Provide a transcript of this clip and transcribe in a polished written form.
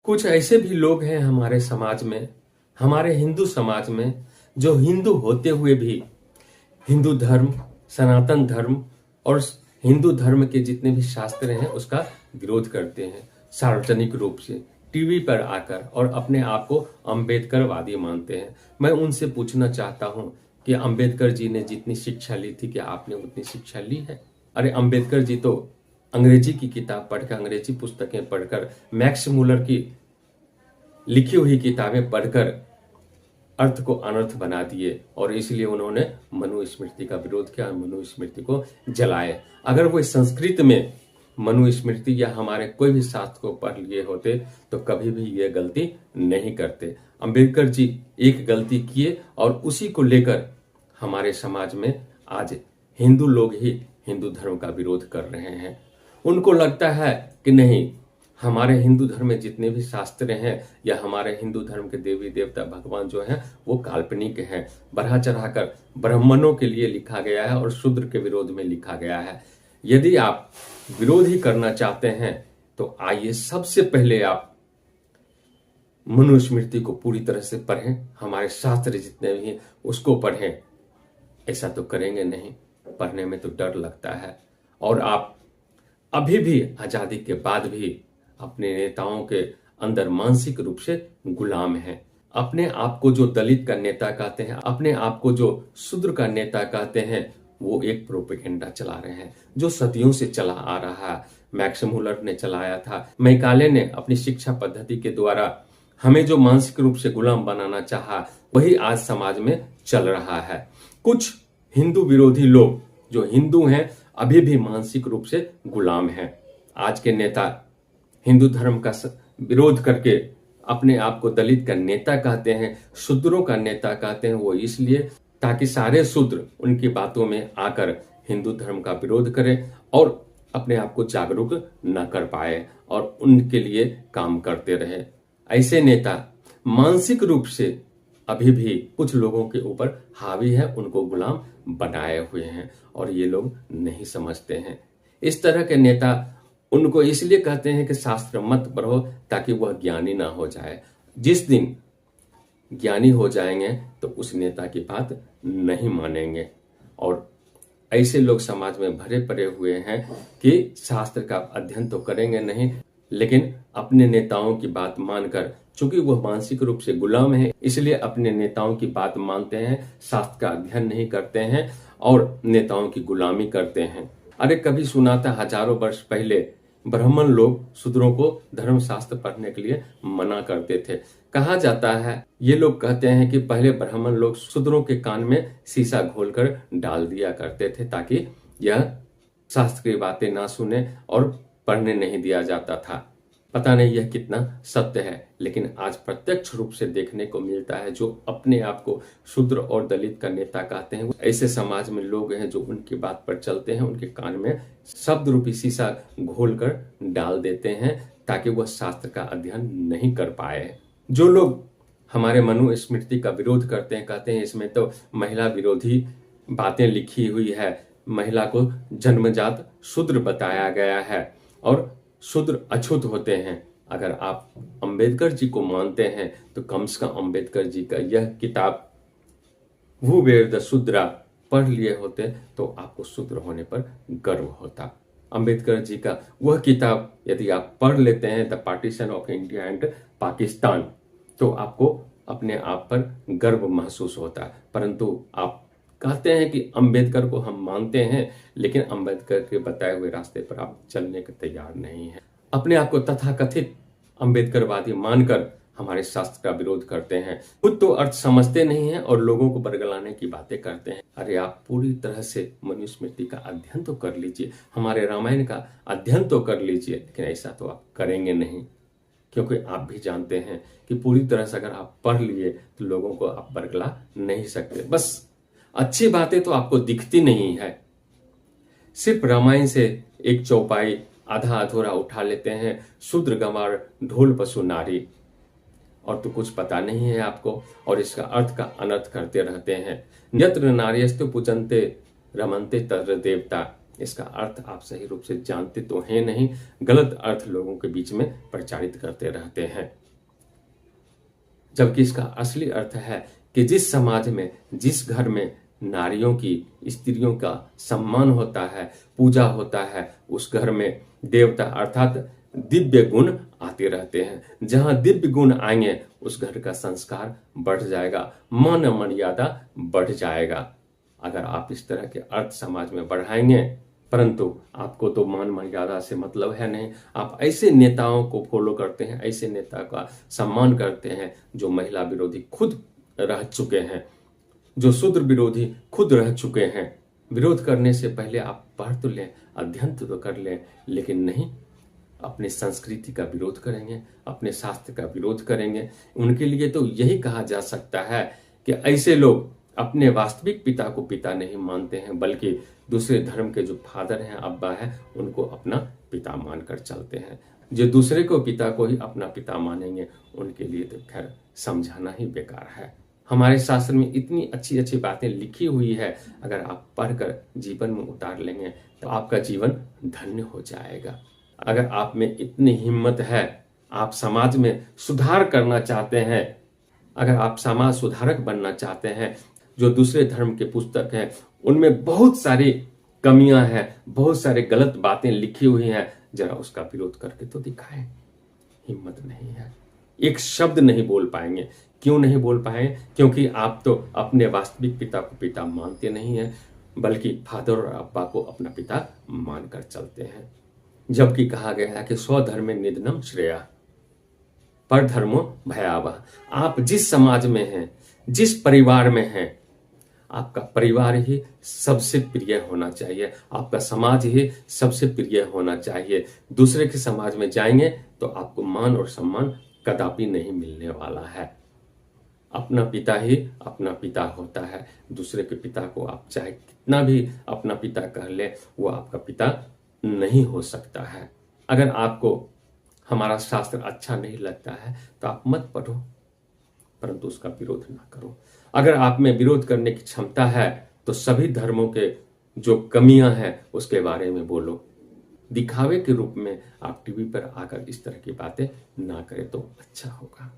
कुछ ऐसे भी लोग हैं हमारे समाज में, हमारे हिंदू समाज में, जो हिंदू होते हुए भी हिंदू धर्म, सनातन धर्म और हिंदू धर्म के जितने भी शास्त्र हैं उसका विरोध करते हैं सार्वजनिक रूप से टीवी पर आकर और अपने आप को अम्बेडकरवादी मानते हैं। मैं उनसे पूछना चाहता हूं कि अंबेडकर जी ने जितनी शिक्षा ली थी क्या आपने उतनी शिक्षा ली है? अरे अंबेडकर जी तो अंग्रेजी की किताब पढ़कर, अंग्रेजी पुस्तकें पढ़कर, मैक्स मुलर की लिखी हुई किताबें पढ़कर अर्थ को अनर्थ बना दिए और इसलिए उन्होंने मनुस्मृति का विरोध किया और मनुस्मृति को जलाए। अगर वो संस्कृत में मनुस्मृति या हमारे कोई भी शास्त्र को पढ़ लिए होते तो कभी भी ये गलती नहीं करते। अंबेडकर जी एक गलती किए और उसी को लेकर हमारे समाज में आज हिंदू लोग ही हिंदू धर्म का विरोध कर रहे हैं। उनको लगता है कि नहीं, हमारे हिंदू धर्म में जितने भी शास्त्र हैं या हमारे हिंदू धर्म के देवी देवता भगवान जो हैं वो काल्पनिक हैं, बढ़ा चढ़ाकर ब्राह्मणों के लिए लिखा गया है और शूद्र के विरोध में लिखा गया है। यदि आप विरोध ही करना चाहते हैं तो आइए सबसे पहले आप मनुस्मृति को पूरी तरह से पढ़ें, हमारे शास्त्र जितने भी हैं उसको पढ़ें। ऐसा तो करेंगे नहीं, पढ़ने में तो डर लगता है। और आप अभी भी आजादी के बाद भी अपने नेताओं के अंदर मानसिक रूप से गुलाम हैं। अपने आप को जो दलित का नेता कहते हैं, अपने आप को जो शूद्र का नेता कहते हैं, वो एक प्रोपेगेंडा चला रहे हैं जो सदियों से चला आ रहा है। मैक्स मुलर ने चलाया था, मैकाले ने अपनी शिक्षा पद्धति के द्वारा हमें जो मानसिक रूप से गुलाम बनाना चाहा वही आज समाज में चल रहा है। कुछ हिंदू विरोधी लोग जो हिंदू हैं अभी भी मानसिक रूप से गुलाम हैं। आज के नेता हिंदू धर्म का विरोध करके अपने आप को दलित का नेता कहते हैं, शूद्रों का नेता कहते हैं। वो इसलिए ताकि सारे शूद्र उनकी बातों में आकर हिंदू धर्म का विरोध करें और अपने आप को जागरूक न कर पाए और उनके लिए काम करते रहे। ऐसे नेता मानसिक रूप से अभी भी कुछ लोगों के ऊपर हावी है, उनको गुलाम बनाए हुए हैं और ये लोग नहीं समझते हैं। इस तरह के नेता उनको इसलिए कहते हैं कि शास्त्र मत पढ़ो ताकि वह ज्ञानी ना हो जाए। जिस दिन ज्ञानी हो जाएंगे तो उस नेता की बात नहीं मानेंगे। और ऐसे लोग समाज में भरे पड़े हुए हैं कि शास्त्र का अध्ययन तो करेंगे नहीं, लेकिन अपने नेताओं की बात मानकर, चूंकि वह मानसिक रूप से गुलाम है इसलिए अपने नेताओं की बात मानते हैं, शास्त्र का अध्ययन नहीं करते हैं और नेताओं की गुलामी करते हैं। अरे कभी सुना था हजारों वर्ष पहले ब्राह्मण लोग शूद्रों को धर्मशास्त्र पढ़ने के लिए मना करते थे। कहा जाता है, ये लोग कहते हैं कि पहले ब्राह्मण लोग शूद्रों के कान में शीशा घोलकर डाल दिया करते थे ताकि यह शास्त्र की बातें ना सुने और पढ़ने नहीं दिया जाता था। पता नहीं यह कितना सत्य है, लेकिन आज प्रत्यक्ष रूप से देखने को मिलता है जो अपने आप को शूद्र और दलित का नेता कहते हैं, ऐसे समाज में लोग हैं जो उनकी बात पर चलते हैं, उनके कान में शब्द रूपी शीशा घोलकर डाल देते हैं ताकि वह शास्त्र का अध्ययन नहीं कर पाए। जो लोग हमारे मनुस्मृति का विरोध करते हैं, कहते हैं इसमें तो महिला विरोधी बातें लिखी हुई है, महिला को जन्मजात शूद्र बताया गया है और शूद्र अछूत होते हैं। अगर आप अंबेडकर जी को मानते हैं तो कम से कम अंबेडकर जी का यह किताब हु वेर द शूद्रा पढ़ लिए होते तो आपको शूद्र होने पर गर्व होता। अंबेडकर जी का वह किताब यदि आप पढ़ लेते हैं, the partition of India and Pakistan, तो आपको अपने आप पर गर्व महसूस होता है। परंतु आप कहते हैं कि अंबेडकर को हम मानते हैं, लेकिन अंबेडकर के बताए हुए रास्ते पर आप चलने के तैयार नहीं हैं। अपने आप को तथाकथित अंबेडकरवादी मानकर हमारे शास्त्र का विरोध करते हैं, खुद तो अर्थ समझते नहीं हैं और लोगों को बरगलाने की बातें करते हैं। अरे आप पूरी तरह से मनुस्मृति का अध्ययन तो कर लीजिए, हमारे रामायण का अध्ययन तो कर लीजिए, लेकिन ऐसा तो आप करेंगे नहीं, क्योंकि आप भी जानते हैं कि पूरी तरह से अगर आप पढ़ लिए तो लोगों को आप बरगला नहीं सकते। बस अच्छी बातें तो आपको दिखती नहीं है, सिर्फ रामायण से एक चौपाई आधा अधूरा उठा लेते हैं, शूद्र गंवार ढोल पशु नारी, और तो कुछ पता नहीं है आपको और इसका अर्थ का अनर्थ करते रहते हैं। यत्र नार्यस्तु पूजन्ते रमन्ते तत्र देवता, इसका अर्थ आप सही रूप से जानते तो हैं नहीं, गलत अर्थ लोगों के बीच में प्रचारित करते रहते हैं। जबकि इसका असली अर्थ है कि जिस समाज में, जिस घर में नारियों की, स्त्रियों का सम्मान होता है, पूजा होता है, उस घर में देवता अर्थात दिव्य गुण आते रहते हैं। जहां दिव्य गुण आएंगे उस घर का संस्कार बढ़ जाएगा, मान मर्यादा बढ़ जाएगा। अगर आप इस तरह के अर्थ समाज में बढ़ाएंगे, परंतु आपको तो मान मर्यादा से मतलब है नहीं, आप ऐसे नेताओं को फॉलो करते हैं, ऐसे नेता का सम्मान करते हैं जो महिला विरोधी खुद रह चुके हैं, जो शूद्र विरोधी खुद रह चुके हैं। विरोध करने से पहले आप पढ़ तो लें, अध्ययन तो कर लें, लेकिन नहीं, अपनी संस्कृति का विरोध करेंगे, अपने शास्त्र का विरोध करेंगे। उनके लिए तो यही कहा जा सकता है कि ऐसे लोग अपने वास्तविक पिता को पिता नहीं मानते हैं, बल्कि दूसरे धर्म के जो फादर हैं, अब्बा हैं, उनको अपना पिता मानकर चलते हैं। जो दूसरे को पिता को ही अपना पिता मानेंगे, उनके लिए तो खैर समझाना ही बेकार है। हमारे शास्त्र में इतनी अच्छी अच्छी बातें लिखी हुई है, अगर आप पढ़कर जीवन में उतार लेंगे तो आपका जीवन धन्य हो जाएगा। अगर आप में इतनी हिम्मत है, आप समाज में सुधार करना चाहते हैं, अगर आप समाज सुधारक बनना चाहते हैं, जो दूसरे धर्म के पुस्तक हैं उनमें बहुत सारी कमियां हैं, बहुत सारे गलत बातें लिखी हुई हैं, जरा उसका विरोध करके तो दिखाएं। हिम्मत नहीं है, एक शब्द नहीं बोल पाएंगे। क्यों नहीं बोल पाए? क्योंकि आप तो अपने वास्तविक पिता को पिता मानते नहीं हैं, बल्कि फादर और अब्बा को अपना पिता मानकर चलते हैं। जबकि कहा गया है कि स्वधर्मे निधनम श्रेया परधर्मो भयावह। आप जिस समाज में हैं, जिस परिवार में हैं, आपका परिवार ही सबसे प्रिय होना चाहिए, आपका समाज ही सबसे प्रिय होना चाहिए। दूसरे के समाज में जाएंगे तो आपको मान और सम्मान कदापि नहीं मिलने वाला है। अपना पिता ही अपना पिता होता है। दूसरे के पिता को आप चाहे कितना भी अपना पिता कह ले, वो आपका पिता नहीं हो सकता है। अगर आपको हमारा शास्त्र अच्छा नहीं लगता है तो आप मत पढ़ो, परंतु उसका विरोध ना करो। अगर आप में विरोध करने की क्षमता है तो सभी धर्मों के जो कमियां हैं उसके बारे में बोलो। दिखावे के रूप में आप टीवी पर आकर इस तरह की बातें ना करें तो अच्छा होगा।